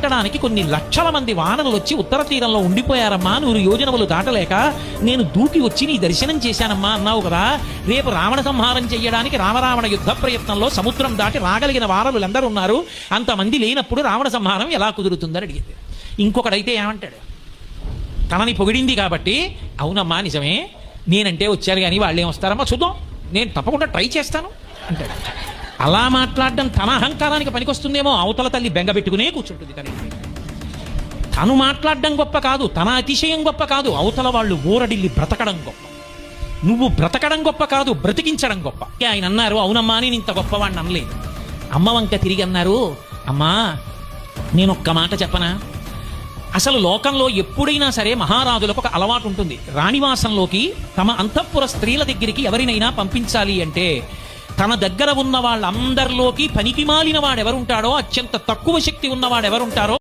దాటడానికి కొన్ని లక్షల మంది వానరులు వచ్చి ఉత్తర తీరంలో ఉండిపోయారమ్మా, 100 యోజనములు దాటలేక నేను దూకి వచ్చి నీ దర్శనం చేశానమ్మా అన్నావు కదా. రేపు రావణ సంహారం చెయ్యడానికి రామరావణ యుద్ధ ప్రయత్నంలో సముద్రం దాటి రాగలిగిన వానరులు ఎందరు ఉన్నారు, అంతమంది లేనప్పుడు రావణ సంహారం ఎలా కుదురుతుందని అడిగింది. ఇంకొకడైతే ఏమంటాడు, తనని పొగిడింది కాబట్టి అవునమ్మా నిజమే, నేనంటే వచ్చారు కానీ వాళ్ళు ఏమొస్తారమ్మా చూద్దాం, నేను తప్పకుండా ట్రై చేస్తాను అంటాడు. అలా మాట్లాడడం తన అహంకారానికి పనికొస్తుందేమో, అవతల తల్లి బెంగ పెట్టుకునే కూర్చుంటుంది. కానీ తను మాట్లాడడం గొప్ప కాదు, తన అతిశయం గొప్ప కాదు, అవతల వాళ్ళు ఊరడిల్లి బ్రతకడం గొప్ప. నువ్వు బ్రతకడం గొప్ప కాదు, బ్రతికించడం గొప్ప. ఆయన అన్నారు అవునమ్మా నేను ఇంత గొప్పవాడిని అనలేదు. అమ్మ వంక తిరిగి అన్నారు, అమ్మా నేనొక్క మాట చెప్పనా, అసలు లోకంలో ఎప్పుడైనా సరే మహారాజులకు ఒక అలవాటు ఉంటుంది. రాణివాసంలోకి తమ అంతఃపుర స్త్రీల దగ్గరికి ఎవరినైనా పంపించాలి అంటే తన దగ్గర ఉన్న వాళ్ళందరిలోకి పనికి మాలిన వాడెవరుంటాడో, అత్యంత తక్కువ శక్తి ఉన్నవాడెవరుంటారో